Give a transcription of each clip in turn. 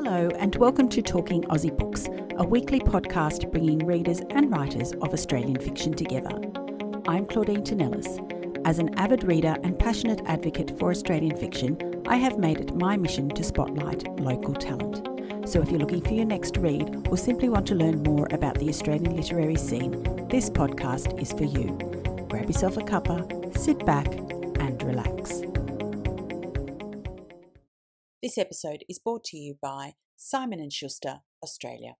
Hello and welcome to Talking Aussie Books, a weekly podcast bringing readers and writers of Australian fiction together. I'm Claudine Tonellis. As an avid reader and passionate advocate for Australian fiction, I have made it my mission to spotlight local talent. So if you're looking for your next read or simply want to learn more about the Australian literary scene, this podcast is for you. Grab yourself a cuppa, sit back and relax. This episode is brought to you by Simon Schuster, Australia.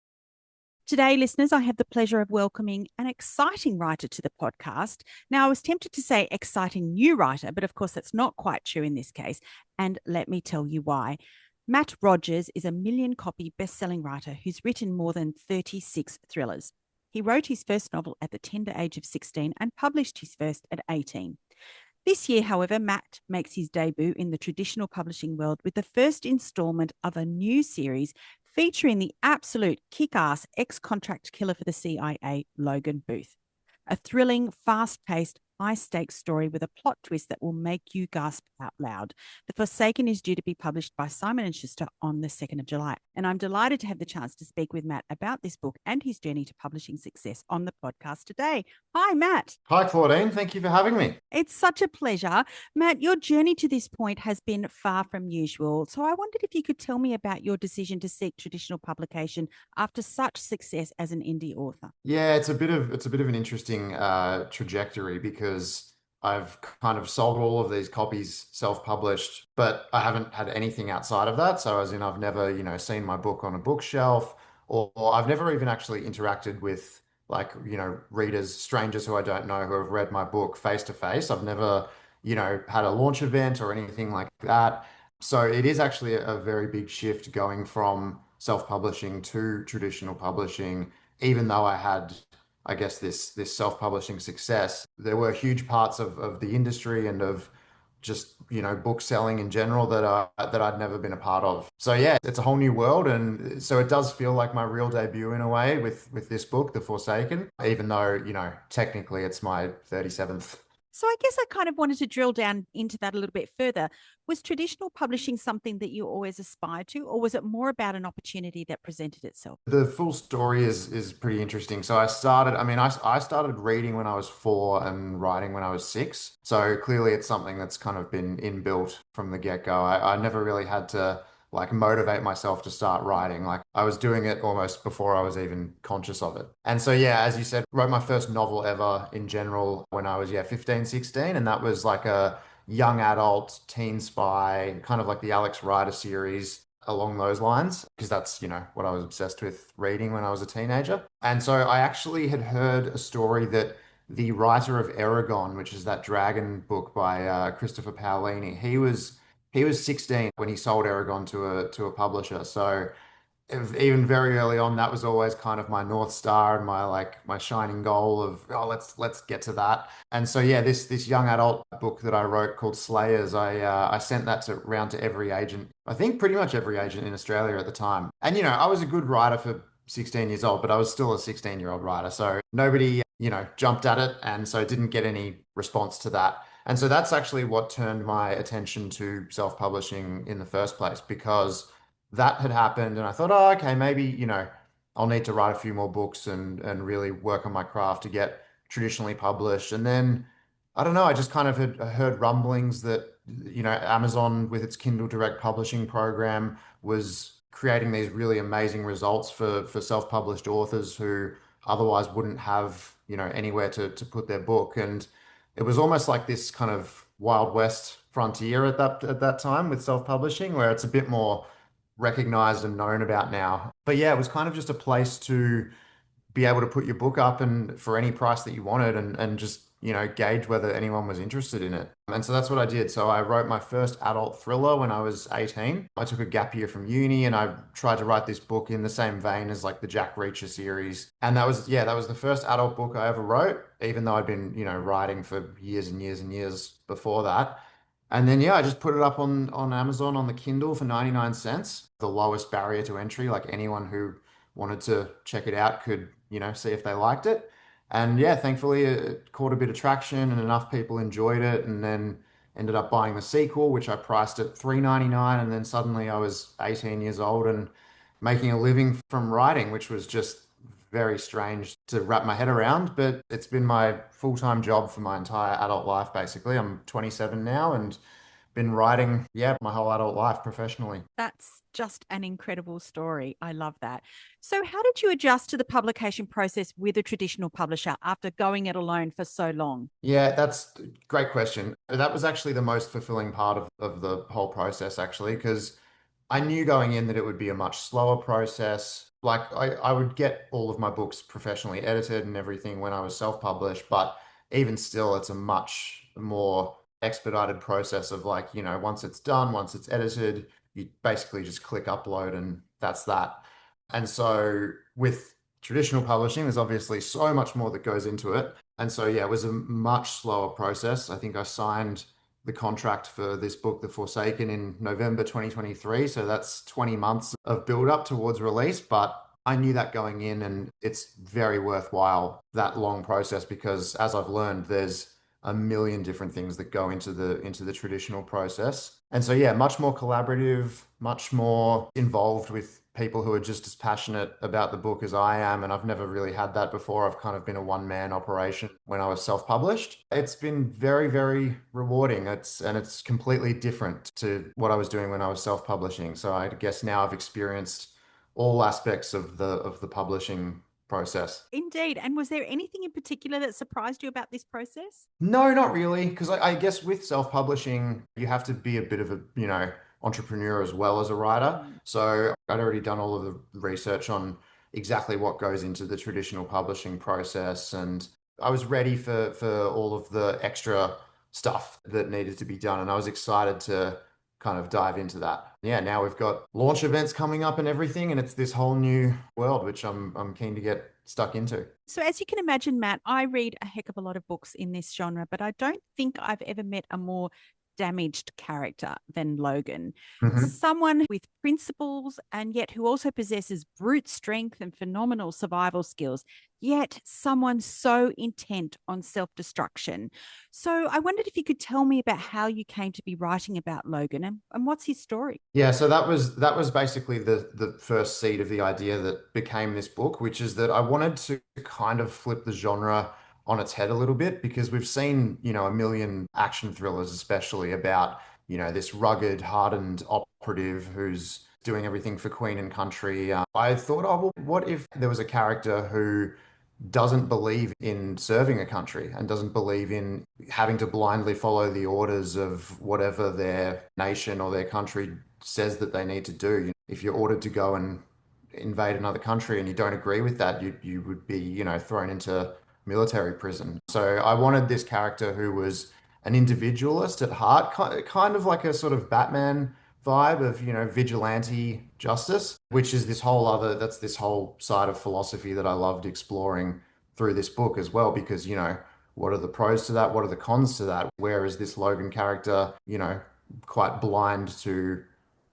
Today, listeners, I have the pleasure of welcoming an exciting writer to the podcast. Now, I was tempted to say exciting new writer, but of course that's not quite true in this case. And let me tell you why. Matt Rogers is a million-copy best-selling writer who's written more than 36 thrillers. He wrote his first novel at the tender age of 16 and published his first at 18. This year, however, Matt makes his debut in the traditional publishing world with the first instalment of a new series featuring the absolute kick-ass ex-contract killer for the CIA, Logan Booth. A thrilling, fast-paced, high-stakes story with a plot twist that will make you gasp out loud. The Forsaken is due to be published by Simon & Schuster on the 2nd of July. And I'm delighted to have the chance to speak with Matt about this book and his journey to publishing success on the podcast today. Hi, Matt. Hi, Claudine. Thank you for having me. It's such a pleasure. Matt, your journey to this point has been far from usual. So I wondered if you could tell me about your decision to seek traditional publication after such success as an indie author. Yeah, it's a bit of an interesting trajectory because I've kind of sold all of these copies self-published, but I haven't had anything outside of that. So as in I've never, seen my book on a bookshelf, or I've never even actually interacted with readers, strangers who I don't know who have read my book face to face. I've never, had a launch event or anything like that. So it is actually a very big shift going from self-publishing to traditional publishing, even though I had, I guess, this self-publishing success. There were huge parts of the industry and of just, book selling in general that I'd never been a part of. So yeah, it's a whole new world. And so it does feel like my real debut in a way with this book, The Forsaken, even though, technically it's my 37th. So I guess I kind of wanted to drill down into that a little bit further. Was traditional publishing something that you always aspired to, or was it more about an opportunity that presented itself? The full story is pretty interesting. So I started reading when I was 4 and writing when I was 6. So clearly it's something that's kind of been inbuilt from the get-go. I never really had to motivate myself to start writing. I was doing it almost before I was even conscious of it. And so, yeah, as you said, wrote my first novel ever in general when I was, 15, 16. And that was like a young adult teen spy, kind of like the Alex Rider series along those lines, because that's, what I was obsessed with reading when I was a teenager. And so I actually had heard a story that the writer of Eragon, which is that dragon book by Christopher Paolini, he was 16 when he sold Eragon to a publisher. So even very early on, that was always kind of my North Star and my shining goal of, oh, let's get to that. And so yeah, this young adult book that I wrote called Slayers, I sent that around to every agent. I think pretty much every agent in Australia at the time. And I was a good writer for 16 years old, but I was still a 16-year-old writer. So nobody, jumped at it, and so didn't get any response to that. And so that's actually what turned my attention to self-publishing in the first place, because that had happened and I thought, oh, okay, maybe, I'll need to write a few more books and really work on my craft to get traditionally published. And then, I don't know, I just kind of had heard rumblings that, Amazon with its Kindle Direct Publishing program was creating these really amazing results for self-published authors who otherwise wouldn't have, anywhere to put their book. And it was almost like this kind of Wild West frontier at that time with self-publishing, where it's a bit more recognized and known about now. But yeah, it was kind of just a place to be able to put your book up and for any price that you wanted, and just, gauge whether anyone was interested in it. And so that's what I did. So I wrote my first adult thriller when I was 18. I took a gap year from uni and I tried to write this book in the same vein as the Jack Reacher series. And that was the first adult book I ever wrote, even though I'd been, writing for years and years and years before that. And then, I just put it up on Amazon on the Kindle for 99 cents, the lowest barrier to entry. Like anyone who wanted to check it out could, see if they liked it. And yeah, thankfully it caught a bit of traction and enough people enjoyed it, and then ended up buying the sequel, which I priced at $3.99. And then suddenly I was 18 years old and making a living from writing, which was just very strange to wrap my head around. But it's been my full-time job for my entire adult life, basically. I'm 27 now and been writing, yeah, my whole adult life professionally. That's just an incredible story. I love that. So, how did you adjust to the publication process with a traditional publisher after going it alone for so long? Yeah, that's a great question. That was actually the most fulfilling part of the whole process, actually, because I knew going in that it would be a much slower process. Like I would get all of my books professionally edited and everything when I was self-published, but even still, it's a much more expedited process of like, once it's done, once it's edited, you basically just click upload and that's that. And so with traditional publishing, there's obviously so much more that goes into it. And so, yeah, it was a much slower process. I think I signed the contract for this book, The Forsaken, in November 2023. So that's 20 months of build up towards release. But I knew that going in, and it's very worthwhile that long process because, as I've learned, there's a million different things that go into the traditional process. And so, yeah, much more collaborative, much more involved with people who are just as passionate about the book as I am. And I've never really had that before. I've kind of been a one-man operation when I was self-published. It's been very, very rewarding. It's completely different to what I was doing when I was self-publishing. So I guess now I've experienced all aspects of the publishing process. Indeed. And was there anything in particular that surprised you about this process? No, not really, because I guess with self-publishing, you have to be a bit of a, entrepreneur as well as a writer. Mm. So I'd already done all of the research on exactly what goes into the traditional publishing process, and I was ready for all of the extra stuff that needed to be done, and I was excited to kind of dive into that. Yeah, now we've got launch events coming up and everything, and it's this whole new world which I'm keen to get stuck into. So, as you can imagine, Matt, I read a heck of a lot of books in this genre, but I don't think I've ever met a more damaged character than Logan. Mhm. Someone with principles and yet who also possesses brute strength and phenomenal survival skills, yet someone so intent on self destruction. So, I wondered if you could tell me about how you came to be writing about Logan and what's his story. Yeah, so that was basically the first seed of the idea that became this book, which is that I wanted to kind of flip the genre on its head a little bit because we've seen, a million action thrillers, especially about, this rugged, hardened operative who's doing everything for Queen and country. I thought, oh, well, what if there was a character who doesn't believe in serving a country and doesn't believe in having to blindly follow the orders of whatever their nation or their country says that they need to do. If you're ordered to go and invade another country and you don't agree with that, you would be, thrown into military prison. So I wanted this character who was an individualist at heart, kind of like a sort of Batman vibe of, vigilante justice, which is that's this whole side of philosophy that I loved exploring through this book as well, because, what are the pros to that? What are the cons to that? Where is this Logan character, quite blind to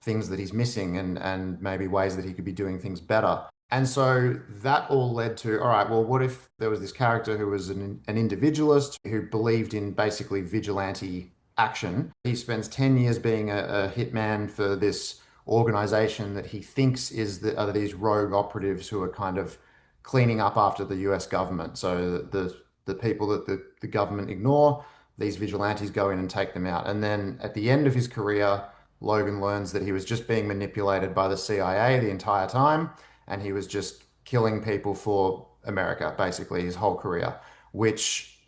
things that he's missing and maybe ways that he could be doing things better. And so that all led to, all right, well, what if there was this character who was an individualist who believed in basically vigilante action? He spends 10 years being a hitman for this organization that he thinks are these rogue operatives who are kind of cleaning up after the US government. So the people that the government ignore, these vigilantes go in and take them out. And then at the end of his career, Logan learns that he was just being manipulated by the CIA the entire time, and he was just killing people for America, basically, his whole career, which,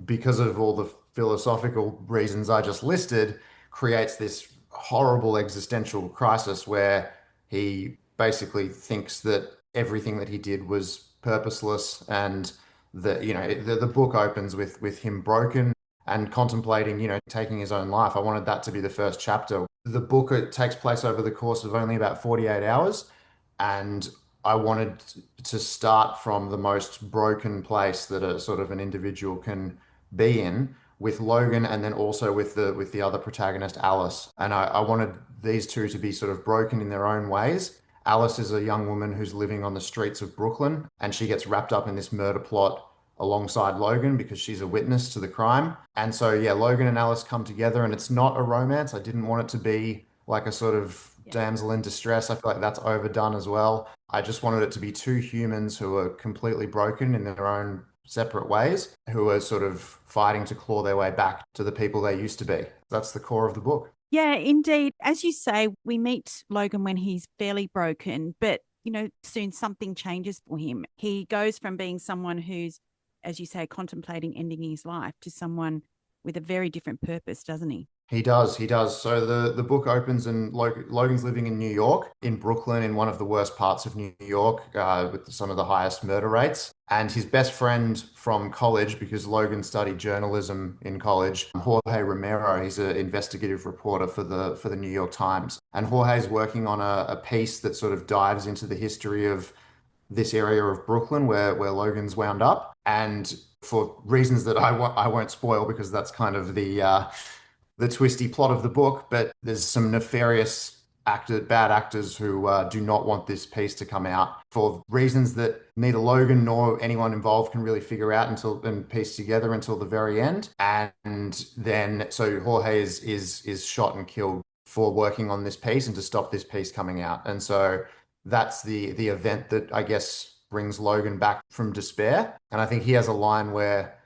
because of all the philosophical reasons I just listed, creates this horrible existential crisis where he basically thinks that everything that he did was purposeless and that, the book opens with him broken and contemplating, taking his own life. I wanted that to be the first chapter. The book, it takes place over the course of only about 48 hours, and I wanted to start from the most broken place that a sort of an individual can be in with Logan, and then also with the other protagonist, Alice. And I wanted these two to be sort of broken in their own ways. Alice is a young woman who's living on the streets of Brooklyn, and she gets wrapped up in this murder plot alongside Logan because she's a witness to the crime. And so, yeah, Logan and Alice come together, and it's not a romance. I didn't want it to be like a sort of Yeah. damsel in distress. I feel like that's overdone as well. I just wanted it to be two humans who are completely broken in their own separate ways, who are sort of fighting to claw their way back to the people they used to be. That's the core of the book. Yeah, indeed. As you say, we meet Logan when he's fairly broken, but soon something changes for him. He goes from being someone who's, as you say, contemplating ending his life to someone with a very different purpose, doesn't he? He does, he does. So the book opens and Logan's living in New York, in Brooklyn, in one of the worst parts of New York, with some of the highest murder rates. And his best friend from college, because Logan studied journalism in college, Jorge Romero, he's an investigative reporter for the New York Times. And Jorge's working on a piece that sort of dives into the history of this area of Brooklyn where Logan's wound up. And for reasons that I won't spoil because that's kind of the twisty plot of the book, but there's some nefarious bad actors who do not want this piece to come out for reasons that neither Logan nor anyone involved can really figure out until and piece together until the very end. And then so Jorge is shot and killed for working on this piece and to stop this piece coming out. And so that's the event that I guess brings Logan back from despair. And I think he has a line where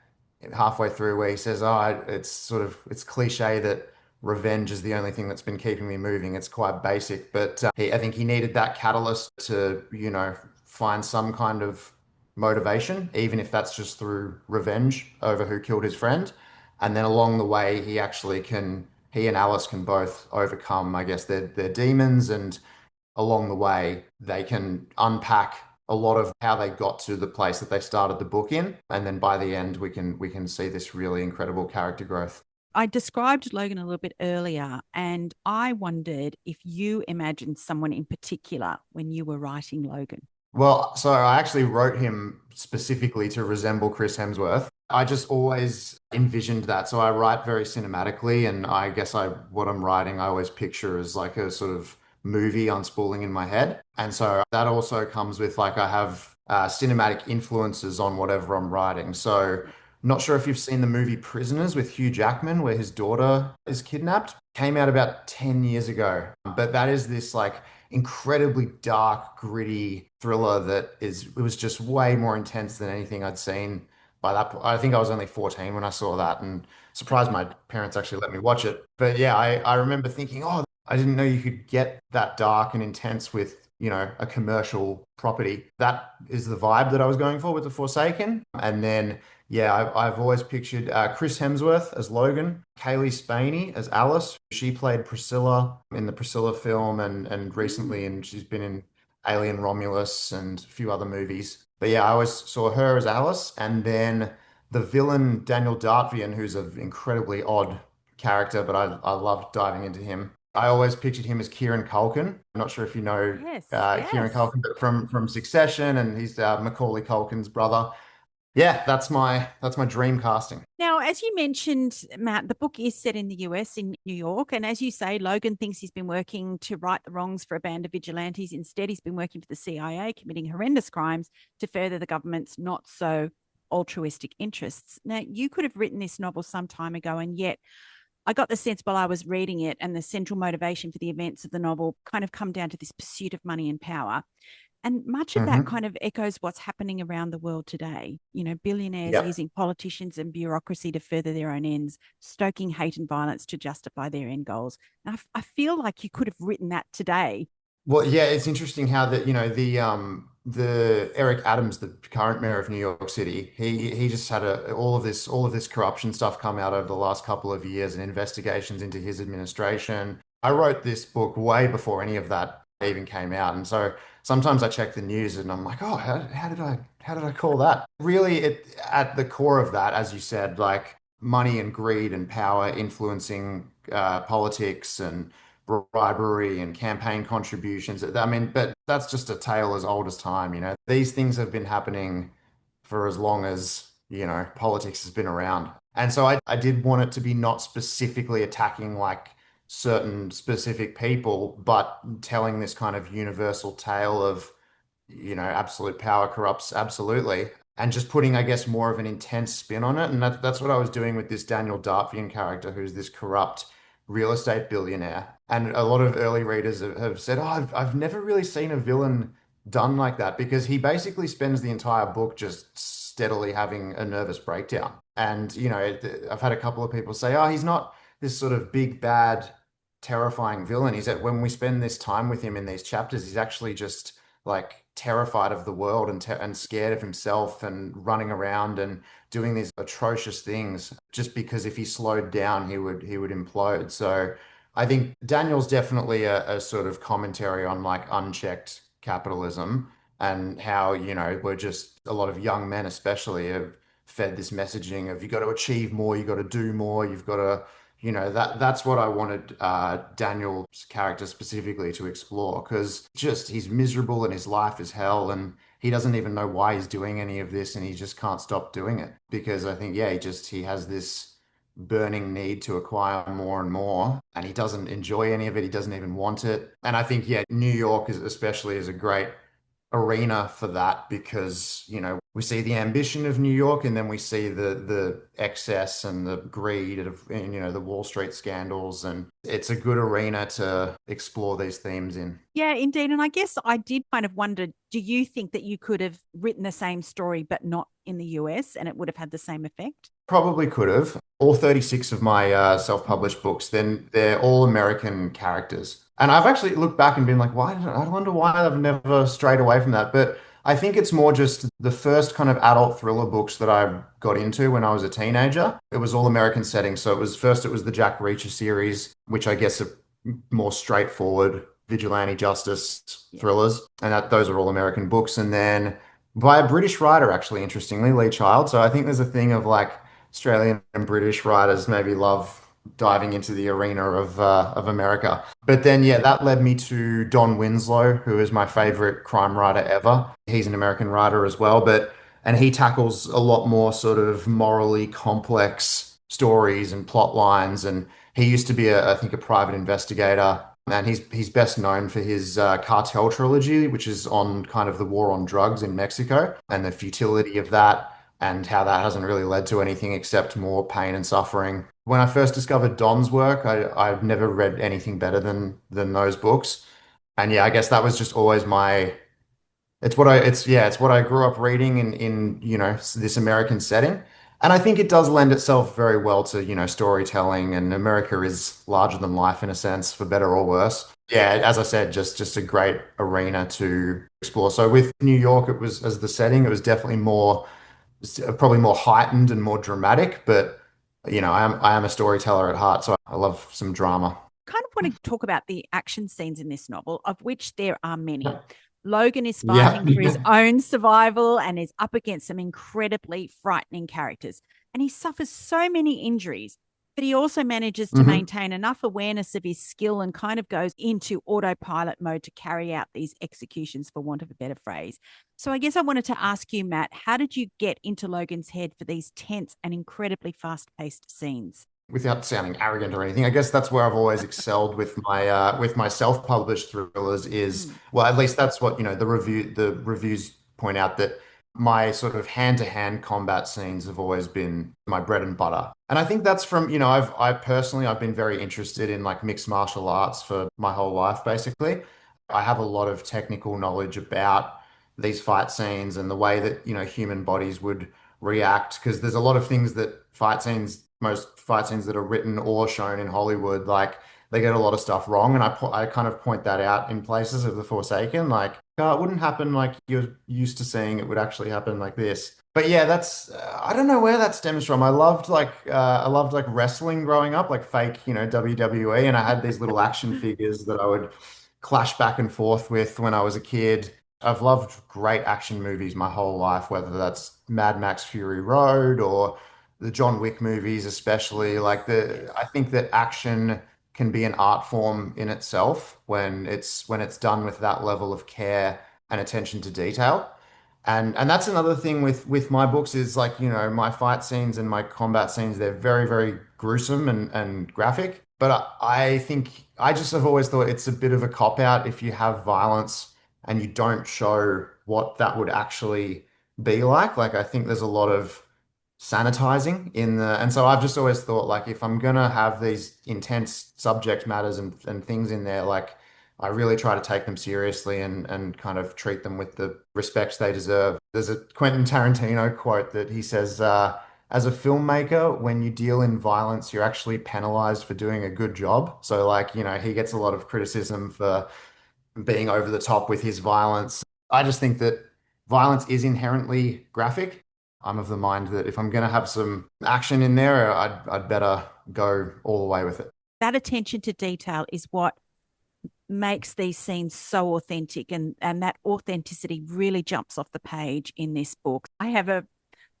halfway through where he says, "Oh, it's cliche that revenge is the only thing that's been keeping me moving." It's quite basic, but I think he needed that catalyst to, find some kind of motivation, even if that's just through revenge over who killed his friend. And then along the way, he and Alice can both overcome, I guess, their demons, and along the way, they can unpack a lot of how they got to the place that they started the book in. And then by the end, we can see this really incredible character growth. I described Logan a little bit earlier, and I wondered if you imagined someone in particular when you were writing Logan. Well, so I actually wrote him specifically to resemble Chris Hemsworth. I just always envisioned that. So I write very cinematically, and I guess what I'm writing, I always picture as like a sort of movie unspooling in my head. And so that also comes with like I have cinematic influences on whatever I'm writing. So not sure if you've seen the movie Prisoners with Hugh Jackman, where his daughter is kidnapped. Came out about 10 years ago. But that is this like incredibly dark, gritty thriller it was just way more intense than anything I'd seen by that point. I think I was only 14 when I saw that and surprised my parents actually let me watch it. But yeah, I remember thinking, oh, I didn't know you could get that dark and intense with, a commercial property. That is the vibe that I was going for with The Forsaken. And then, yeah, I've always pictured Chris Hemsworth as Logan, Kaylee Spaney as Alice. She played Priscilla in the Priscilla film and recently, Mm. and she's been in Alien Romulus and a few other movies. But yeah, I always saw her as Alice. And then the villain, Daniel Dartvian, who's an incredibly odd character, but I loved diving into him. I always pictured him as Kieran Culkin. I'm not sure if you know Yes, Kieran yes. Culkin, but from Succession, and he's Macaulay Culkin's brother. Yeah, that's my dream casting. Now, as you mentioned, Matt, the book is set in the US in New York. And as you say, Logan thinks he's been working to right the wrongs for a band of vigilantes. Instead, he's been working for the CIA, committing horrendous crimes to further the government's not so altruistic interests. Now, you could have written this novel some time ago, and yet I got the sense while I was reading it and the central motivation for the events of the novel kind of come down to this pursuit of money and power. And much of that Hmm. kind of echoes what's happening around the world today. Billionaires Yep. using politicians and bureaucracy to further their own ends, stoking hate and violence to justify their end goals. And I feel like you could have written that today. Well, yeah, it's interesting how that, the Eric Adams, the current mayor of New York City, he just had all of this corruption stuff come out over the last couple of years and investigations into his administration. I wrote this book way before any of that even came out. And so sometimes I check the news and I'm like, oh, how did I call that? Really, at the core of that, as you said, like money and greed and power influencing politics and bribery and campaign contributions. I mean, but that's just a tale as old as time, you know. These things have been happening for as long as, politics has been around. And so I did want it to be not specifically attacking like certain specific people, but telling this kind of universal tale of, absolute power corrupts absolutely. And just putting, I guess, more of an intense spin on it. And that's what I was doing with this Daniel Dartvian character, who's this corrupt real estate billionaire. And a lot of early readers have said, "Oh, I've never really seen a villain done like that," because he basically spends the entire book just steadily having a nervous breakdown. And, I've had a couple of people say, "Oh, he's not this sort of big, bad, terrifying villain. He's that when we spend this time with him in these chapters, he's actually just like terrified of the world and scared of himself and running around and doing these atrocious things just because if he slowed down, he would implode." So I think Daniel's definitely a sort of commentary on like unchecked capitalism and how, we're just a lot of young men especially have fed this messaging of you got to achieve more, you got to do more, you've got to, that's what I wanted Daniel's character specifically to explore because just he's miserable and his life is hell and he doesn't even know why he's doing any of this and he just can't stop doing it because I think yeah he has this burning need to acquire more and more and he doesn't enjoy any of it, he doesn't even want it. And I think yeah, New York is especially is a great arena for that because we see the ambition of New York and then we see the excess and the greed of the Wall Street scandals, and it's a good arena to explore these themes in. Yeah, indeed. And I guess I did kind of wonder, do you think that you could have written the same story but not in the US and it would have had the same effect? Probably could have. All 36 of my Mm. self-published books, then they're all American characters. And I've actually looked back and been like, I wonder why I've never strayed away from that. But I think it's more just the first kind of adult thriller books that I got into when I was a teenager. It was all American settings. So it was the Jack Reacher series, which I guess are more straightforward vigilante justice Yeah. thrillers. And those are all American books. And then by a British writer, actually, interestingly, Lee Child. So I think there's a thing of like Australian and British writers maybe love diving into the arena of America. But then, yeah, that led me to Don Winslow, who is my favorite crime writer ever. He's an American writer as well, and he tackles a lot more sort of morally complex stories and plot lines. And he used to be, I think, a private investigator. And he's best known for his Cartel trilogy, which is on kind of the war on drugs in Mexico and the futility of that and how that hasn't really led to anything except more pain and suffering. When I first discovered Don's work, I've never read anything better than those books. And yeah, I guess that was just always my it's what I grew up reading in this American setting. And I think it does lend itself very well to, storytelling, and America is larger than life in a sense, for better or worse. Yeah, as I said, just a great arena to explore. So with New York, it was as the setting, it was definitely probably more heightened and more dramatic, but I am a storyteller at heart, so I love some drama. Kind of want to talk about the action scenes in this novel, of which there are many. Yeah. Logan is Yeah. fighting for his own survival and is up against some incredibly frightening characters. And he suffers so many injuries, but he also manages to hmm maintain enough awareness of his skill and kind of goes into autopilot mode to carry out these executions, for want of a better phrase. So I guess I wanted to ask you, Matt, how did you get into Logan's head for these tense and incredibly fast paced scenes? Without sounding arrogant or anything, I guess that's where I've always excelled with my self-published thrillers is, Mm. well, at least that's what, the reviews point out that my sort of hand-to-hand combat scenes have always been my bread and butter. And I think that's from, I've been very interested in like mixed martial arts for my whole life, basically. I have a lot of technical knowledge about these fight scenes and the way that, human bodies would react because there's a lot of things that most fight scenes that are written or shown in Hollywood, like they get a lot of stuff wrong, and I kind of point that out in places of The Forsaken, like it wouldn't happen like you're used to seeing. It would actually happen like this. But yeah, that's I don't know where that stems from. I loved like wrestling growing up, like fake, WWE, and I had these little action figures that I would clash back and forth with when I was a kid. I've loved great action movies my whole life, whether that's Mad Max Fury Road or the John Wick movies, especially. I think that action can be an art form in itself when it's done with that level of care and attention to detail. And that's another thing with my books is like, my fight scenes and my combat scenes, they're very, very gruesome and graphic. But I think I just have always thought it's a bit of a cop out if you have violence and you don't show what that would actually be like. Like I think there's a lot of sanitizing in the, and so I've just always thought like if I'm gonna have these intense subject matters and things in there, like I really try to take them seriously and kind of treat them with the respect they deserve. There's a Quentin Tarantino quote that he says, as a filmmaker, when you deal in violence, you're actually penalized for doing a good job. So like, he gets a lot of criticism for being over the top with his violence. I just think that violence is inherently graphic. I'm of the mind that if I'm going to have some action in there, I'd better go all the way with it. That attention to detail is what makes these scenes so authentic, and that authenticity really jumps off the page in this book. I have a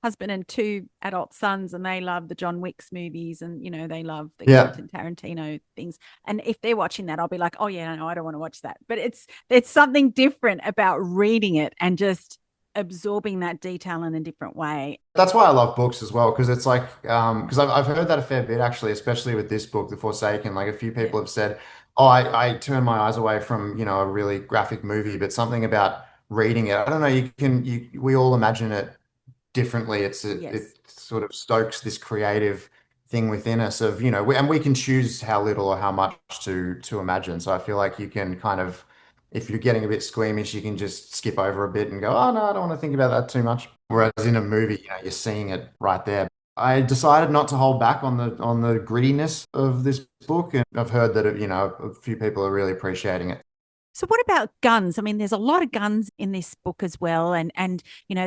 husband and two adult sons, and they love the John Wicks movies, and they love the Yeah. Quentin Tarantino things. And if they're watching that, I'll be like, oh yeah, no, I don't want to watch that. But it's something different about reading it and just absorbing that detail in a different way. That's why I love books as well, because it's like, because I've heard that a fair bit actually, especially with this book, The Forsaken. Like a few Yeah. people have said, oh, I turn my eyes away from, a really graphic movie, but something about reading it, I don't know, we all imagine it differently. Yes. It sort of stokes this creative thing within us of, and we can choose how little or how much to imagine. So I feel like you can kind of, if you're getting a bit squeamish, you can just skip over a bit and go, oh no, I don't want to think about that too much. Whereas in a movie, you're seeing it right there. I decided not to hold back on the grittiness of this book, and I've heard that a few people are really appreciating it. So what about guns? I mean, there's a lot of guns in this book as well, and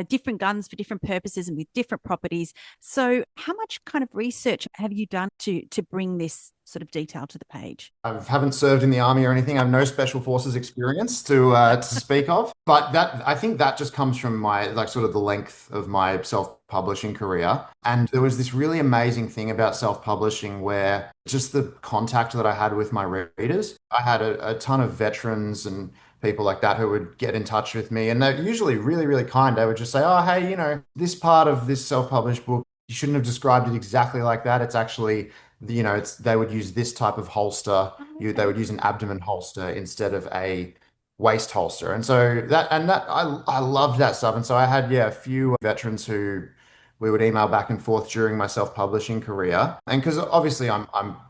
different guns for different purposes and with different properties. So how much kind of research have you done to bring this sort of detail to the page? I haven't served in the army or anything. I have no special forces experience to speak of, but that I think that just comes from my like sort of the length of my self-publishing career. And there was this really amazing thing about self-publishing where just the contact that I had with my readers. I had a ton of veterans and people like that who would get in touch with me, and they're usually really, really kind. They would just say, "Oh, hey, this part of this self-published book, you shouldn't have described it exactly like that. It's actually." It's they would use this type of holster. Oh, They okay. would use an abdomen holster instead of a waist holster. And so that I loved that stuff. And so I had a few veterans who we would email back and forth during my self-publishing career. And because obviously I'm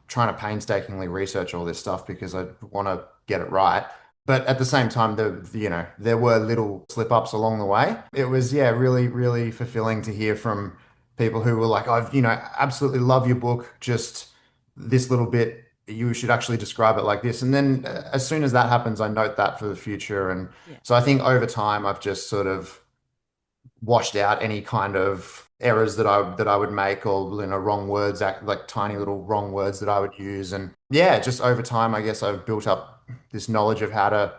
trying to painstakingly research all this stuff because I want to get it right. But at the same time, there were little slip-ups along the way. It was, really, really fulfilling to hear from people who were like, I've, absolutely love your book. Just this little bit, you should actually describe it like this. And then as soon as that happens, I note that for the future. And Yeah. so I think over time, I've just sort of washed out any kind of errors that I would make or wrong words, like tiny little wrong words that I would use. And yeah, just over time, I guess I've built up this knowledge of how to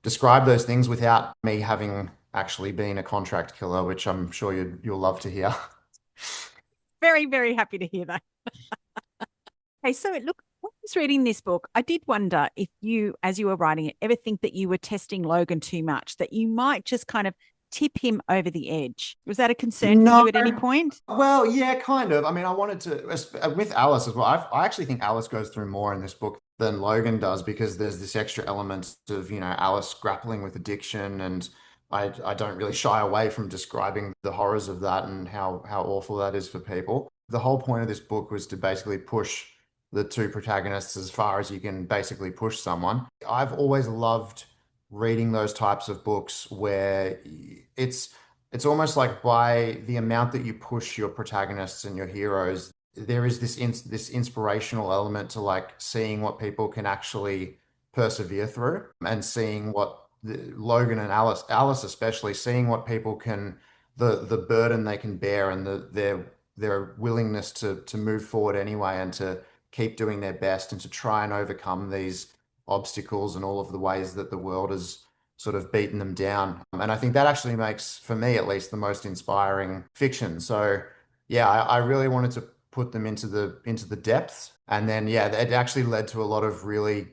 describe those things without me having actually been a contract killer, which I'm sure you'll love to hear. Very, very happy to hear that. Okay, so look, when I was reading this book, I did wonder if you, as you were writing it, ever think that you were testing Logan too much, that you might just kind of tip him over the edge. Was that a concern for No. you at any point? Well, yeah, kind of. I mean, I wanted to, with Alice as well. I actually think Alice goes through more in this book than Logan does because there's this extra element of, Alice grappling with addiction. And I don't really shy away from describing the horrors of that and how awful that is for people. The whole point of this book was to basically push the two protagonists as far as you can basically push someone. I've always loved reading those types of books where it's almost like by the amount that you push your protagonists and your heroes, there is this inspirational element to like seeing what people can actually persevere through and seeing what Logan and Alice especially, seeing what people can the burden they can bear and their willingness to move forward anyway and to keep doing their best and to try and overcome these obstacles and all of the ways that the world has sort of beaten them down. And I think that actually makes, for me at least, the most inspiring fiction. So yeah, I really wanted to put them into the depths. And then yeah, it actually led to a lot of really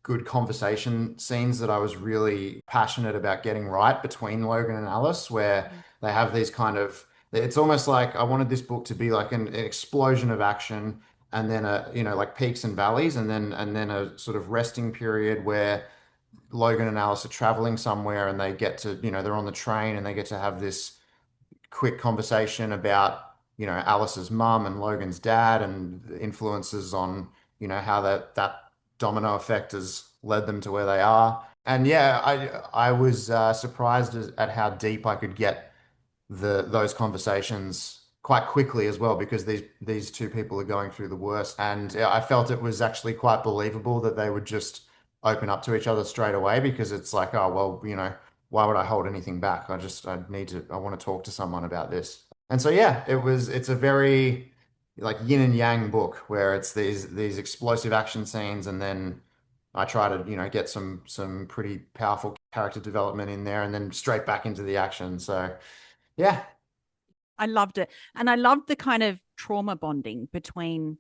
good conversation scenes that I was really passionate about getting right between Logan and Alice, where Mm. they have these kind of it's almost like I wanted this book to be like an explosion of action and then like peaks and valleys and then a sort of resting period where Logan and Alice are traveling somewhere and they get to, they're on the train and they get to have this quick conversation about, Alice's mum and Logan's dad and the influences on, how that domino effect has led them to where they are. And yeah, I was surprised at how deep I could get those conversations quite quickly as well, because these two people are going through the worst, and yeah, I felt it was actually quite believable that they would just open up to each other straight away, because it's like, oh well, why would I hold anything back? I want to talk to someone about this. And so yeah, it's a very like yin and yang book, where it's these explosive action scenes, and then I try to, get some pretty powerful character development in there, and then straight back into the action. So yeah. I loved it. And I loved the kind of trauma bonding between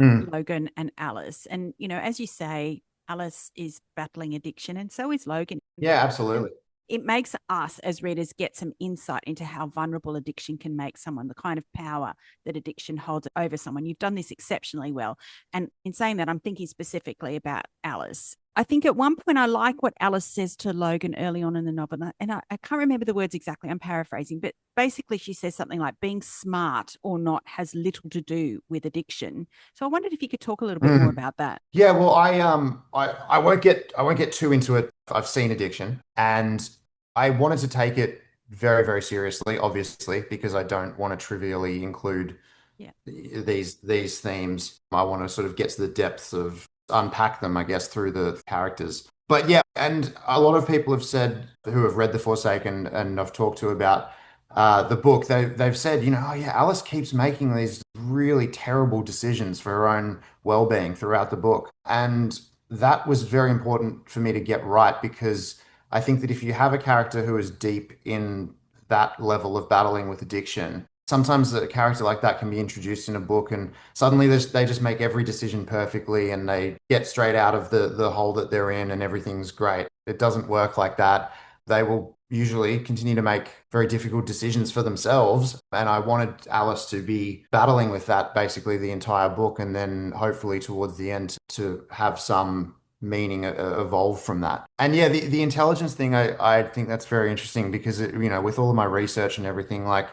Mm. Logan and Alice. And, as you say, Alice is battling addiction, and so is Logan. Yeah, And absolutely. it makes us as readers get some insight into how vulnerable addiction can make someone, the kind of power that addiction holds over someone. You've done this exceptionally well. And in saying that, I'm thinking specifically about Alice. I think at one point I like what Alice says to Logan early on in the novel, and I can't remember the words exactly. I'm paraphrasing, but basically she says something like being smart or not has little to do with addiction. So I wondered if you could talk a little bit more Mm. about that. Yeah, well, I won't get too into it. I've seen Addiction, and I wanted to take it very, very seriously, obviously, because I don't want to trivially include Yeah. these themes. I want to sort of get to the depths of unpack them, I guess, through the characters. But yeah, and a lot of people have said, who have read The Forsaken and I've talked to about the book, they've said, oh yeah, Alice keeps making these really terrible decisions for her own well-being throughout the book. And that was very important for me to get right, because I think that if you have a character who is deep in that level of battling with addiction, sometimes a character like that can be introduced in a book, and suddenly they just make every decision perfectly, and they get straight out of the hole that they're in, and everything's great. It doesn't work like that. They will usually continue to make very difficult decisions for themselves. And I wanted Alice to be battling with that basically the entire book, and then hopefully towards the end to have some meaning evolve from that. And yeah, the intelligence thing, I think that's very interesting, because with all of my research and everything, like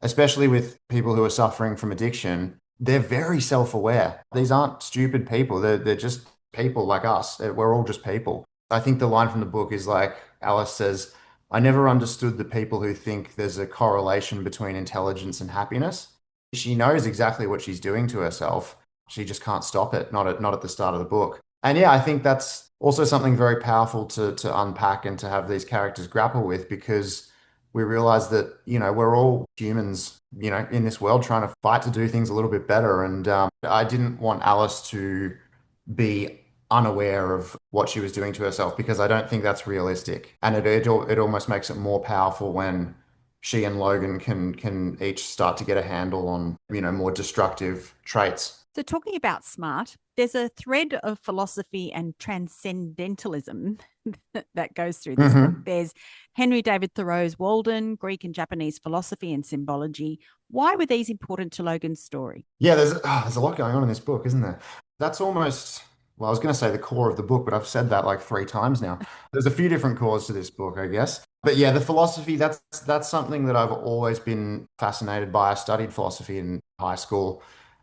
especially with people who are suffering from addiction, they're very self-aware. These aren't stupid people. They're just people like us. We're all just people. I think the line from the book is like Alice says, I never understood the people who think there's a correlation between intelligence and happiness. She knows exactly what she's doing to herself. She just can't stop it, not at the start of the book. And yeah, I think that's also something very powerful to unpack and to have these characters grapple with, because we realize that, we're all humans, in this world trying to fight to do things a little bit better. And I didn't want Alice to be unaware of what she was doing to herself, because I don't think that's realistic. And it almost makes it more powerful when she and Logan can each start to get a handle on, more destructive traits. So, talking about smart, there's a thread of philosophy and transcendentalism that goes through this book. Hmm. There's Henry David Thoreau's Walden, Greek and Japanese philosophy and symbology. Why were these important to Logan's story? Yeah, there's a lot going on in this book, isn't there? That's almost, well, I was going to say the core of the book, but I've said that like three times now. There's a few different cores to this book, I guess. But yeah, the philosophy, that's something that I've always been fascinated by. I studied philosophy in high school,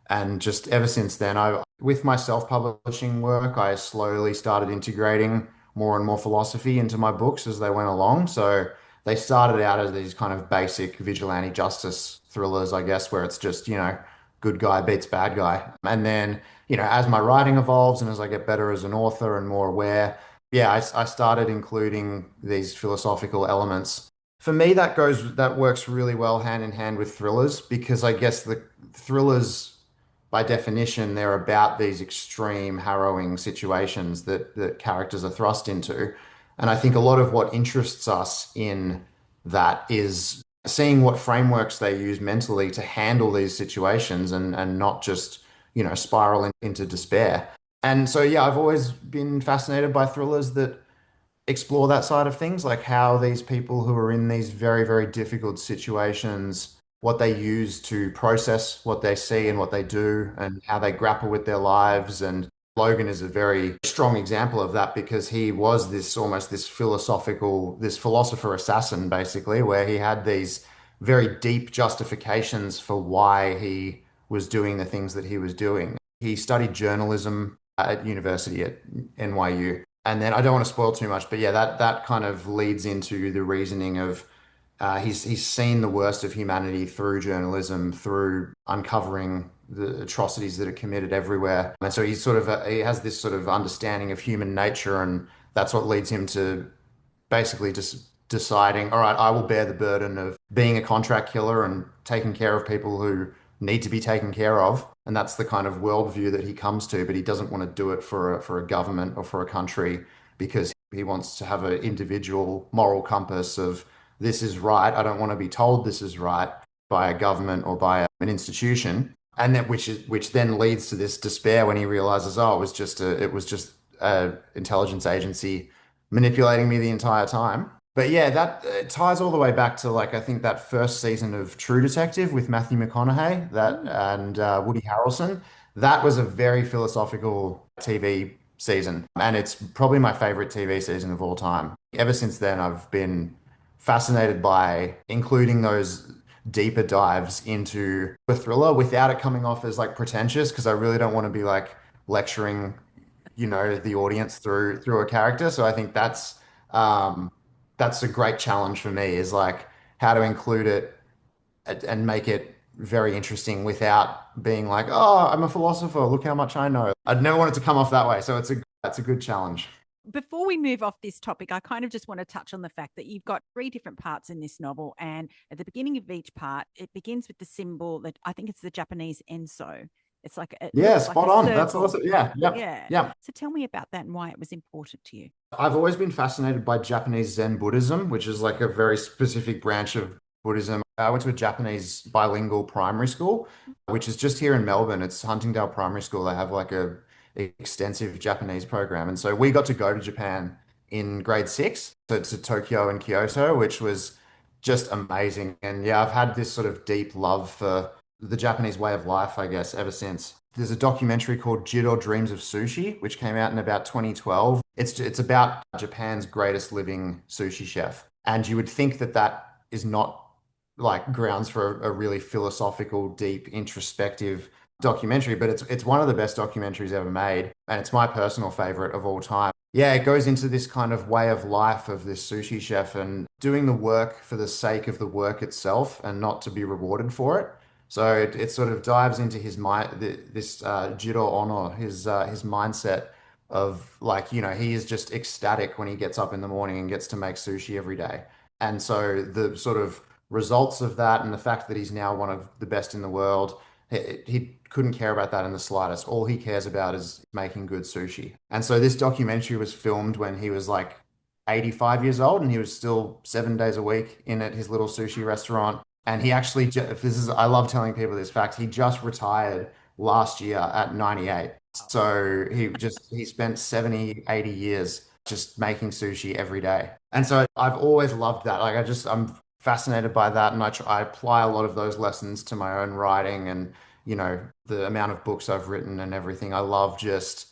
and just ever since then, with my self-publishing work, I slowly started integrating more and more philosophy into my books as they went along. So they started out as these kind of basic vigilante justice thrillers, I guess, where it's just, good guy beats bad guy. And then, as my writing evolves and as I get better as an author and more aware, yeah, I started including these philosophical elements. For me, that works really well hand in hand with thrillers, because I guess the thrillers, by definition, they're about these extreme, harrowing situations that characters are thrust into. And I think a lot of what interests us in that is seeing what frameworks they use mentally to handle these situations, and not just, spiral into despair. And so, yeah, I've always been fascinated by thrillers that explore that side of things, like how these people who are in these very, very difficult situations, what they use to process what they see and what they do, and how they grapple with their lives. And Logan is a very strong example of that, because he was this almost this philosopher assassin, basically, where he had these very deep justifications for why he was doing the things that he was doing. He studied journalism at university at NYU. And then I don't want to spoil too much, but yeah, that kind of leads into the reasoning of he's seen the worst of humanity through journalism, through uncovering the atrocities that are committed everywhere. And so he's sort of he has this sort of understanding of human nature, and that's what leads him to basically just deciding, all right, I will bear the burden of being a contract killer and taking care of people who need to be taken care of. And that's the kind of worldview that he comes to, but he doesn't want to do it for a government or for a country because he wants to have an individual moral compass of this is right. I don't want to be told this is right by a government or by an institution. And that which then leads to this despair when he realizes, oh, it was just a intelligence agency manipulating me the entire time. But yeah, that ties all the way back to like I think that first season of True Detective with Matthew McConaughey that Mm. and Woody Harrelson. That was a very philosophical TV season, and it's probably my favorite TV season of all time. Ever since then, I've been fascinated by including those deeper dives into a thriller without it coming off as like pretentious, because I really don't want to be like lecturing the audience through a character. So I think um that's a great challenge for me is like how to include it and make it very interesting without being like, oh, I'm a philosopher, look how much I know. I'd never want it to come off that way, so that's a good challenge. Before we move off this topic, I kind of just want to touch on the fact that you've got three different parts in this novel. And at the beginning of each part, it begins with the symbol that I think it's the Japanese enso. It's like, it Yeah, looks like a spot on. That's circle. awesome. Yeah, yep, Yeah. yep. So tell me about that and why it was important to you. I've always been fascinated by Japanese Zen Buddhism, which is like a very specific branch of Buddhism. I went to a Japanese bilingual primary school, which is just here in Melbourne. It's Huntingdale Primary School. They have like a extensive Japanese program. And so we got to go to Japan in grade six, so to Tokyo and Kyoto, which was just amazing. And yeah, I've had this sort of deep love for the Japanese way of life, I guess, ever since. There's a documentary called Jiro Dreams of Sushi, which came out in about 2012. It's about Japan's greatest living sushi chef. And you would think that that is not like grounds for a really philosophical, deep, introspective documentary, but it's one of the best documentaries ever made, and it's my personal favorite of all time. Yeah, it goes into this kind of way of life of this sushi chef and doing the work for the sake of the work itself and not to be rewarded for it. So it sort of dives into his mind, this Jiro Ono, his mindset of like, he is just ecstatic when he gets up in the morning and gets to make sushi every day. And so the sort of results of that and the fact that he's now one of the best in the world, he couldn't care about that in the slightest. All he cares about is making good sushi. And so this documentary was filmed when he was like 85 years old and he was still 7 days a week in at his little sushi restaurant. And he actually, if this is, I love telling people this fact, he just retired last year at 98. So he spent 70, 80 years just making sushi every day. And so I've always loved that. Like I'm fascinated by that. And I apply a lot of those lessons to my own writing and, the amount of books I've written and everything. I love just,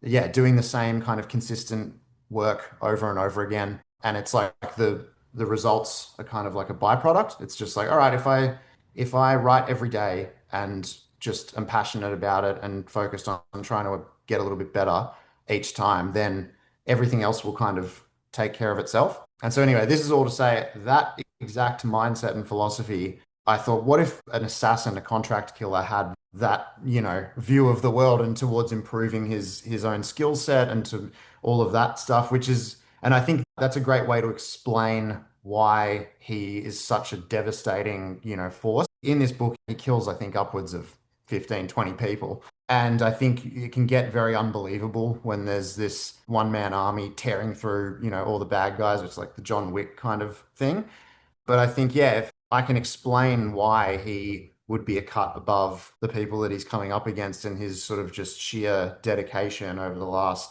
yeah, doing the same kind of consistent work over and over again. And it's like the results are kind of like a byproduct. It's just like, all right, if I write every day and just am passionate about it and focused on trying to get a little bit better each time, then everything else will kind of take care of itself. And so anyway, this is all to say that exact mindset and philosophy. I thought, what if an assassin, a contract killer, had that, view of the world and towards improving his own skill set and to all of that stuff, and I think that's a great way to explain why he is such a devastating, force. In this book, he kills, I think, upwards of 15, 20 people. And I think it can get very unbelievable when there's this one-man army tearing through, all the bad guys. It's like the John Wick kind of thing. But I think, yeah, if I can explain why he would be a cut above the people that he's coming up against and his sort of just sheer dedication over the last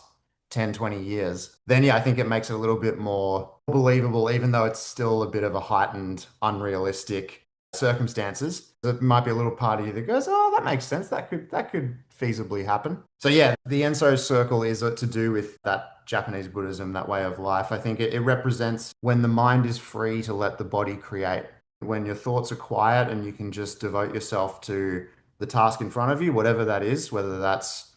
10, 20 years, then yeah, I think it makes it a little bit more believable, even though it's still a bit of a heightened, unrealistic circumstances. There might be a little part of you that goes, oh, that makes sense. That could feasibly happen. So yeah, the Enso circle is to do with that Japanese Buddhism, that way of life. I think it represents when the mind is free to let the body create. when your thoughts are quiet and you can just devote yourself to the task in front of you, whatever that is, whether that's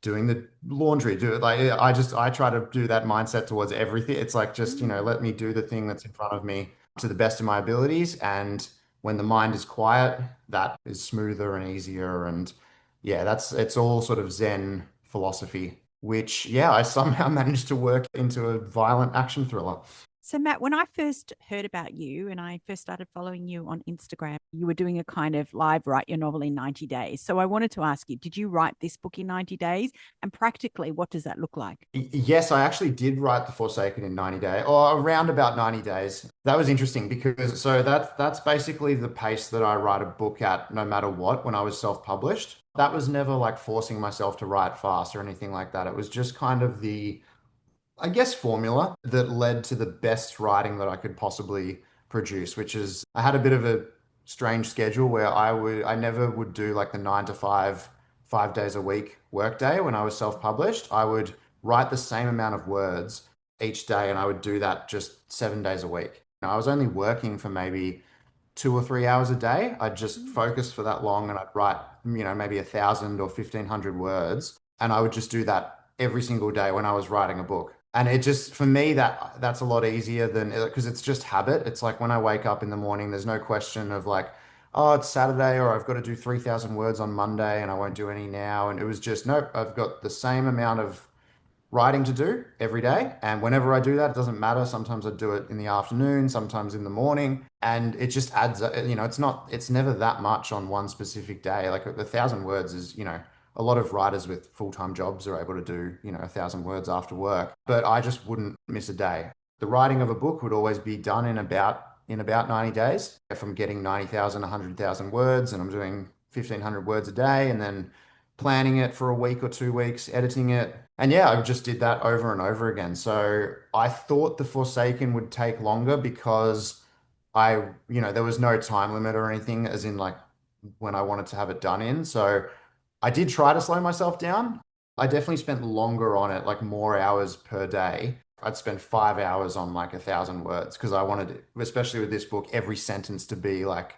doing the laundry, do it like I try to do that mindset towards everything. It's like just, Mm. let me do the thing that's in front of me to the best of my abilities. And when the mind is quiet, that is smoother and easier. And yeah, it's all sort of Zen philosophy, which yeah, I somehow managed to work into a violent action thriller. So, Matt, when I first heard about you and I first started following you on Instagram, you were doing a kind of live write your novel in 90 days. So, I wanted to ask you, did you write this book in 90 days? And practically, what does that look like? Yes, I actually did write The Forsaken in 90 days, or around about 90 days. That was interesting because so that's basically the pace that I write a book at no matter what when I was self-published. That was never like forcing myself to write fast or anything like that. It was just kind of the I guess, formula that led to the best writing that I could possibly produce, which is I had a bit of a strange schedule where I never would do like the 9 to 5, 5 days a week workday when I was self-published. I would write the same amount of words each day and I would do that just 7 days a week. I was only working for maybe 2 or 3 hours a day. I'd just Mm. focus for that long and I'd write, maybe 1,000 or 1,500 words. And I would just do that every single day when I was writing a book. And it just, for me, that's a lot easier than because it's just habit. It's like when I wake up in the morning, there's no question of like, oh, it's Saturday or I've got to do 3,000 words on Monday and I won't do any now. And it was just, nope, I've got the same amount of writing to do every day. And whenever I do that, it doesn't matter. Sometimes I do it in the afternoon, sometimes in the morning. And it just adds, it's never that much on one specific day. Like 1,000 words is, a lot of writers with full-time jobs are able to do, 1,000 words after work. But I just wouldn't miss a day. The writing of a book would always be done in about 90 days. If I'm getting 90,000, 100,000 words and I'm doing 1,500 words a day and then planning it for a week or 2 weeks, editing it. And yeah, I just did that over and over again. So I thought The Forsaken would take longer because there was no time limit or anything, as in like when I wanted to have it done in. So I did try to slow myself down. I definitely spent longer on it, like more hours per day. I'd spend 5 hours on like 1,000 words because I wanted, especially with this book, every sentence to be like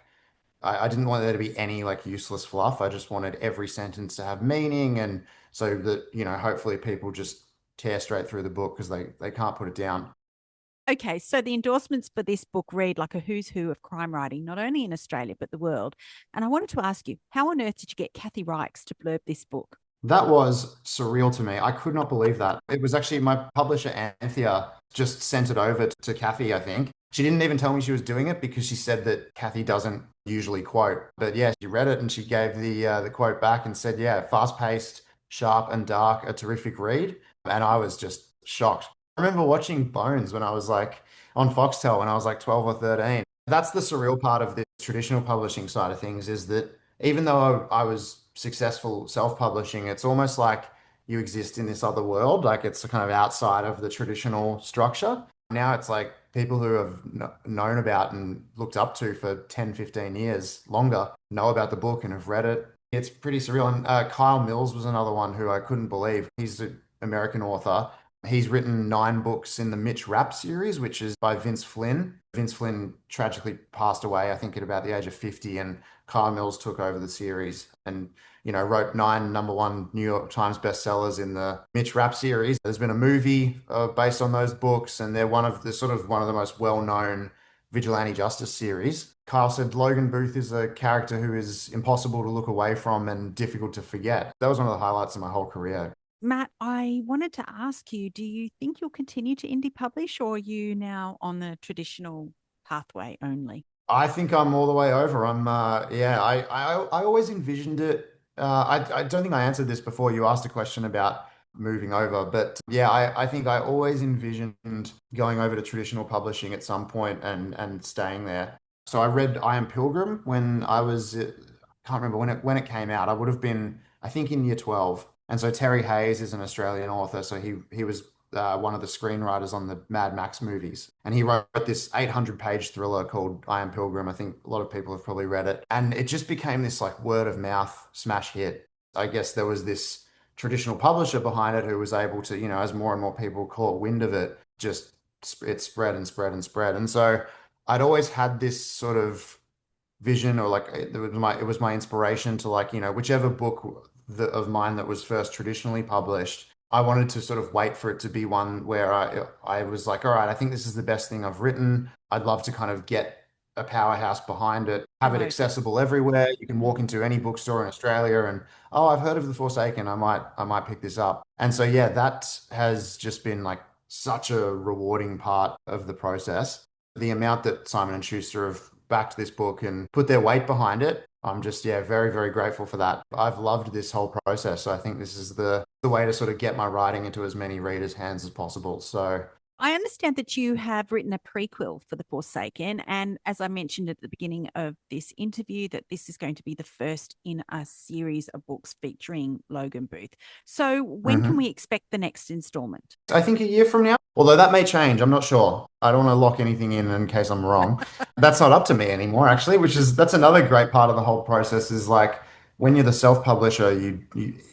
I didn't want there to be any like useless fluff. I just wanted every sentence to have meaning and so that, hopefully people just tear straight through the book because they can't put it down. Okay, so the endorsements for this book read like a who's who of crime writing, not only in Australia, but the world. And I wanted to ask you, how on earth did you get Kathy Reichs to blurb this book? That was surreal to me. I could not believe that. It was actually my publisher, Anthea, just sent it over to Kathy, I think. She didn't even tell me she was doing it because she said that Kathy doesn't usually quote. But yeah, she read it and she gave the quote back and said, "Yeah, fast-paced, sharp and dark, a terrific read." And I was just shocked. I remember watching Bones when I was like on Foxtel when I was like 12 or 13. That's the surreal part of the traditional publishing side of things is that even though I was successful self-publishing, it's almost like you exist in this other world, like it's kind of outside of the traditional structure. Now it's like people who have known about and looked up to for 10, 15 years longer know about the book and have read it. It's pretty surreal. And Kyle Mills was another one who I couldn't believe. He's an American author. He's written 9 books in the Mitch Rapp series, which is by Vince Flynn. Vince Flynn tragically passed away, I think, at about the age of 50, and Kyle Mills took over the series and, wrote 9 number 1 New York Times bestsellers in the Mitch Rapp series. There's been a movie based on those books, and they're one of the most well-known vigilante justice series. Kyle said Logan Booth is a character who is impossible to look away from and difficult to forget. That was one of the highlights of my whole career. Matt, I wanted to ask you, do you think you'll continue to indie publish or are you now on the traditional pathway only? I think I'm all the way over. Yeah, I always envisioned it. I don't think I answered this before you asked a question about moving over, but yeah, I think I always envisioned going over to traditional publishing at some point and staying there. So I read I Am Pilgrim when I was, can't remember when it came out. I would have been, I think, in year 12. And so Terry Hayes is an Australian author, so he was one of the screenwriters on the Mad Max movies. And he wrote this 800-page thriller called I Am Pilgrim. I think a lot of people have probably read it. And it just became this like word of mouth smash hit. I guess there was this traditional publisher behind it who was able to, as more and more people caught wind of it, just it spread and spread and spread. And so I'd always had this sort of vision, or like it was my inspiration to, like, whichever book of mine that was first traditionally published, I wanted to sort of wait for it to be one where I was like, all right, I think this is the best thing I've written. I'd love to kind of get a powerhouse behind it, have it Promote it. accessible everywhere. You can walk Mm. into any bookstore in Australia and, oh, I've heard of The Forsaken. I might pick this up. And so yeah, that has just been like such a rewarding part of the process. The amount that Simon and Schuster have backed this book and put their weight behind it, I'm just, yeah, very, very grateful for that. I've loved this whole process. So I think this is the way to sort of get my writing into as many readers' hands as possible. So I understand that you have written a prequel for The Forsaken. And as I mentioned at the beginning of this interview, that this is going to be the first in a series of books featuring Logan Booth. So when can mhm. we expect the next installment? I think a year from now, although that may change. I'm not sure. I don't want to lock anything in case I'm wrong. That's not up to me anymore, actually, that's another great part of the whole process is like when you're the self-publisher,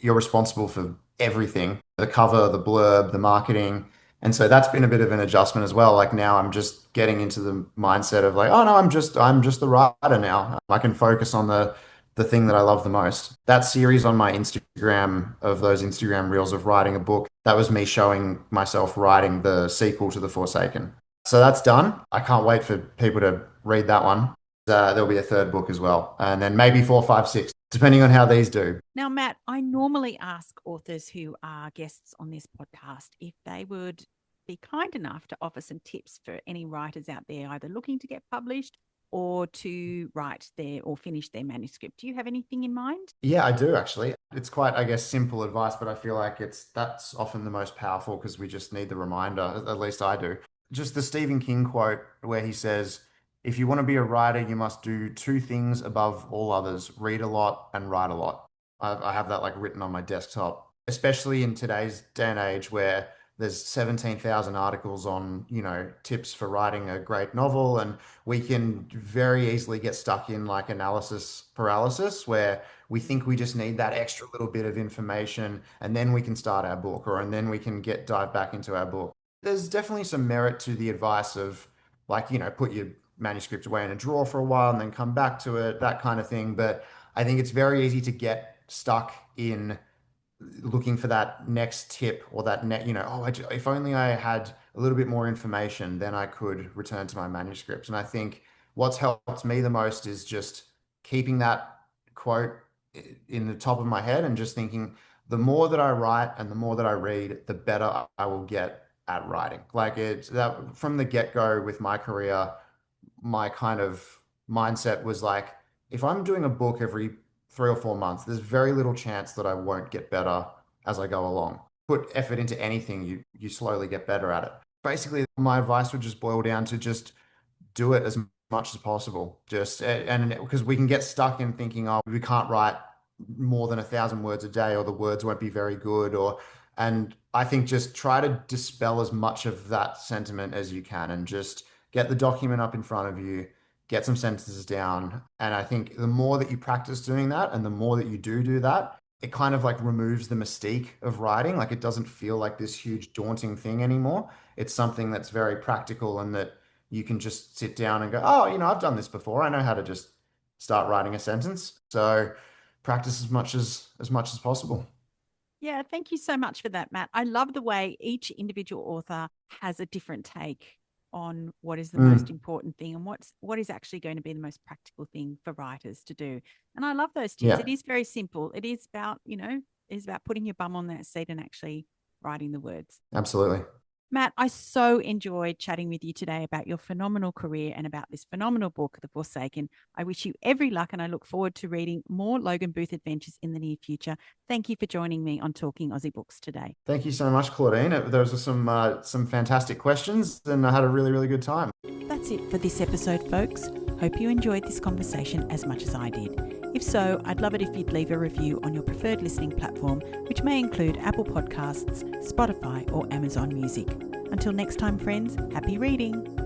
you're responsible for everything, the cover, the blurb, the marketing. And so that's been a bit of an adjustment as well. Like now I'm just getting into the mindset of like, oh no, I'm just the writer now. I can focus on the thing that I love the most. That series on my Instagram, of those Instagram reels of writing a book, that was me showing myself writing the sequel to The Forsaken. So that's done. I can't wait for people to read that one. There'll be a third book as well. And then maybe four, five, six, depending on how these do. Now, Matt, I normally ask authors who are guests on this podcast if they would be kind enough to offer some tips for any writers out there either looking to get published or to write their or finish their manuscript. Do you have anything in mind? Yeah, I do actually. It's quite, I guess, simple advice, but I feel like that's often the most powerful because we just need the reminder. At least I do. Just the Stephen King quote where he says, "If you want to be a writer, you must do two things above all others: read a lot and write a lot." I have that like written on my desktop, especially in today's day and age where there's 17,000 articles on, tips for writing a great novel, and we can very easily get stuck in like analysis paralysis where we think we just need that extra little bit of information and then we can start our book, and then we can get dive back into our book. There's definitely some merit to the advice of like, put your manuscript away in a drawer for a while and then come back to it, that kind of thing. But I think it's very easy to get stuck in looking for that next tip or that oh, if only I had a little bit more information, then I could return to my manuscript. And I think what's helped me the most is just keeping that quote in the top of my head and just thinking the more that I write and the more that I read, the better I will get at writing. Like it's that from the get-go with my career, my kind of mindset was like, if I'm doing a book every 3 or 4 months, there's very little chance that I won't get better as I go along. Put effort into anything, you slowly get better at it. Basically, my advice would just boil down to just do it as much as possible. Just and because we can get stuck in thinking, oh, we can't write more than 1,000 words a day, or the words won't be very good, and I think just try to dispel as much of that sentiment as you can, and just get the document up in front of you, get some sentences down, and I think the more that you practice doing that, and the more that you do that, it kind of like removes the mystique of writing. Like it doesn't feel like this huge daunting thing anymore. It's something that's very practical and that you can just sit down and go, oh, I've done this before. I know how to just start writing a sentence. So practice as much as possible. Yeah, thank you so much for that, Matt. I love the way each individual author has a different take on what is the most Mm, important thing and what is actually going to be the most practical thing for writers to do. And I love those tips. yeah, It is very simple. It is about, it's about putting your bum on that seat and actually writing the words. absolutely. Matt, I so enjoyed chatting with you today about your phenomenal career and about this phenomenal book, The Forsaken. I wish you every luck and I look forward to reading more Logan Booth adventures in the near future. Thank you for joining me on Talking Aussie Books today. Thank you so much, Claudine. Those were some fantastic questions, and I had a really, really good time. That's it for this episode, folks. Hope you enjoyed this conversation as much as I did. If so, I'd love it if you'd leave a review on your preferred listening platform, which may include Apple Podcasts, Spotify, or Amazon Music. Until next time, friends, happy reading.